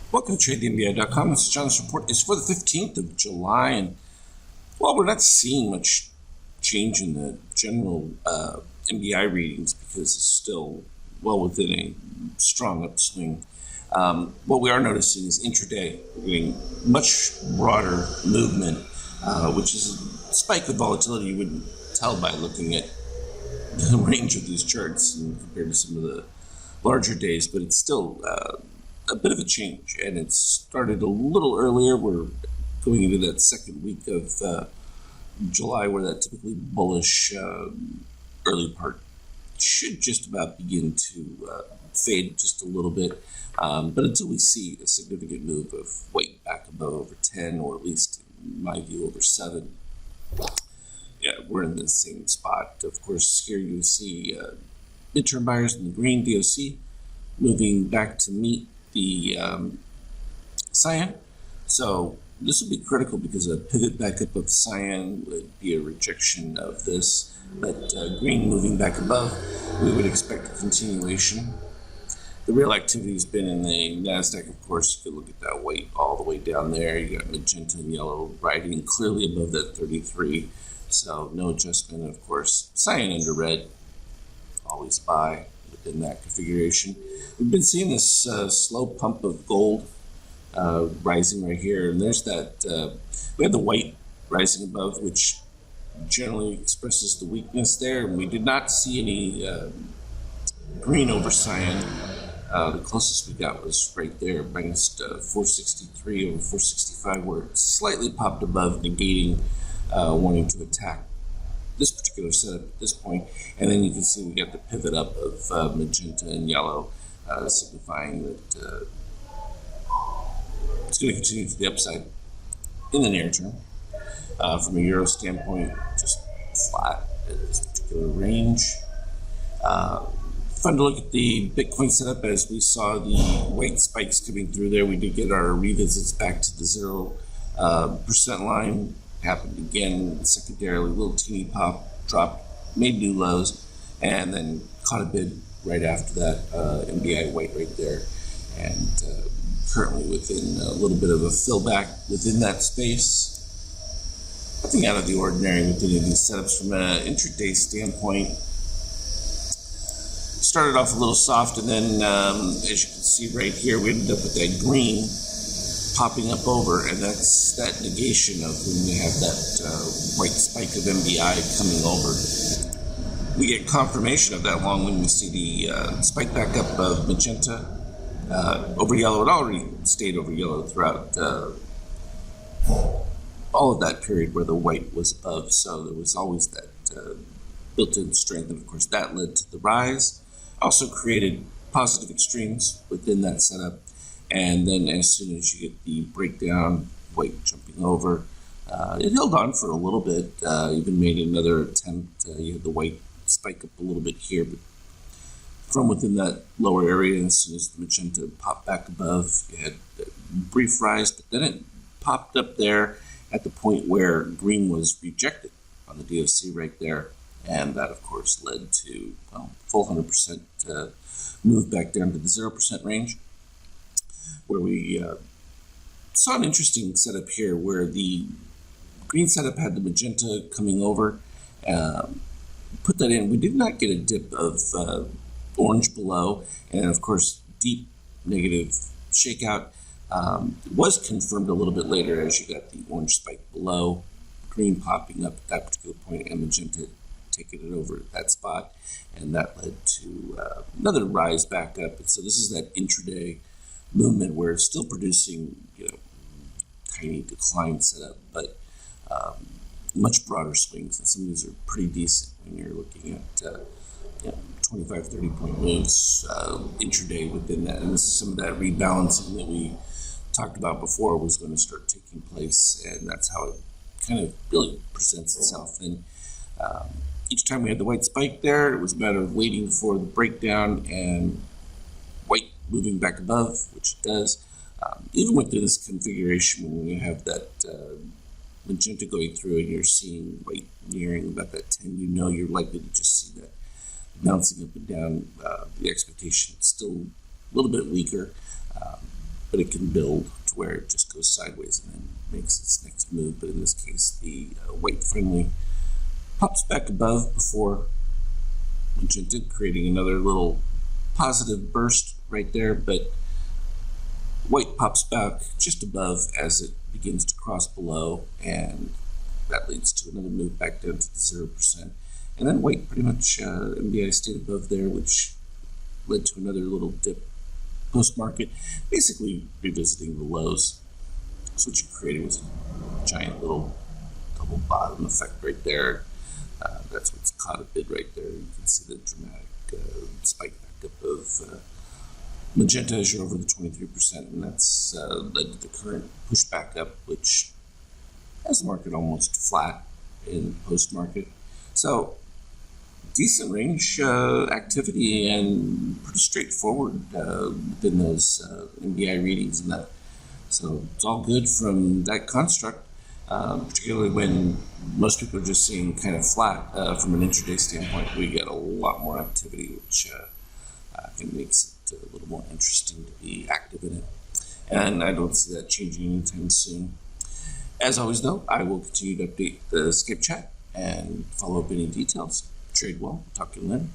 Welcome to TradeTheMBI.com. This is John. This report is for the 15th of July, and we're not seeing much change in the general MBI readings because it's still well within a strong upswing. What we are noticing is intraday, we're getting much broader movement, which is a spike of volatility you wouldn't tell by looking at the range of these charts and compared to some of the larger days, but it's still a bit of a change, and it started a little earlier. We're going into that second week of July, where that typically bullish early part should just about begin to fade just a little bit, but until we see a significant move of weight back above over 10, or at least in my view over 7, we're in the same spot. Of course, here you see midterm buyers in the green DOC moving back to meet the cyan. So this would be critical because a pivot back up of cyan would be a rejection of this. But green moving back above, we would expect a continuation. The real activity has been in the NASDAQ, of course. You could look at that weight all the way down there. You got magenta and yellow riding clearly above that 33. So no adjustment. Of course, cyan under red, always buy within that configuration. We've been seeing this slow pump of gold rising right here, and there's that, we have the white rising above, which generally expresses the weakness there, and we did not see any green over cyan. The closest we got was right there, minus 463 over 465, where it slightly popped above, negating wanting to attack this particular setup at this point. And then you can see we got the pivot up of magenta and yellow, signifying that it's going to continue to the upside in the near term. From a euro standpoint, just flat in this particular range. Fun to look at the Bitcoin setup as we saw the white spikes coming through there. We did get our revisits back to the 0% line. Happened again secondarily, little teeny pop, dropped, made new lows, and then caught a bid right after that MBI white right there, and currently within a little bit of a fill back within that space. Nothing out of the ordinary with any of these setups from an intraday standpoint. Started off a little soft, and then as you can see right here, we ended up with that green popping up over, and that's that negation of when we have that white spike of MBI coming over. We get confirmation of that long when we see the spike back up of magenta over yellow. It already stayed over yellow throughout all of that period where the white was above, so there was always that built-in strength, and of course that led to the rise. Also created positive extremes within that setup. And then as soon as you get the breakdown, white jumping over, it held on for a little bit, even made another attempt. You had the white spike up a little bit here, but from within that lower area, as soon as the magenta popped back above, you had a brief rise, but then it popped up there at the point where green was rejected on the DOC right there. And that, of course, led to full 100% move back down to the 0% range, where we saw an interesting setup here where the green setup had the magenta coming over. Put that in. We did not get a dip of orange below, and of course, deep negative shakeout. It was confirmed a little bit later as you got the orange spike below, green popping up at that particular point, and magenta taking it over at that spot, and that led to another rise back up. And so this is that intraday movement where it's still producing, tiny decline setup, but much broader swings, and some of these are pretty decent when you're looking at 25, 30 point moves intraday within that. And this is some of that rebalancing that we talked about before was going to start taking place, and that's how it kind of really presents itself. And each time we had the white spike there, it was a matter of waiting for the breakdown and white moving back above, which it does. Even with this configuration, when you have that magenta going through and you're seeing white nearing about that 10, you're likely to just see that bouncing up and down. The expectation is still a little bit weaker. but it can build to where it just goes sideways and then makes its next move. But in this case, the white friendly pops back above before magenta, creating another little positive burst right there, but white pops back just above as it begins to cross below, and that leads to another move back down to the 0%. And then white pretty much, MBI stayed above there, which led to another little dip post-market, basically revisiting the lows. So what you created was a giant little double bottom effect right there. That's what's caught a bid right there. You can see the dramatic spike back up of magenta as you're over the 23%, and that's led to the current pushback up, which has the market almost flat in post-market. So decent range activity and pretty straightforward within those MBI readings and that. So it's all good from that construct, particularly when most people are just seeing kind of flat from an intraday standpoint. We get a lot more activity, which I think makes it a little more interesting to be active in it. And I don't see that changing anytime soon. As always, though, I will continue to update the Skype chat and follow up any details. Trade well. Talk to you later.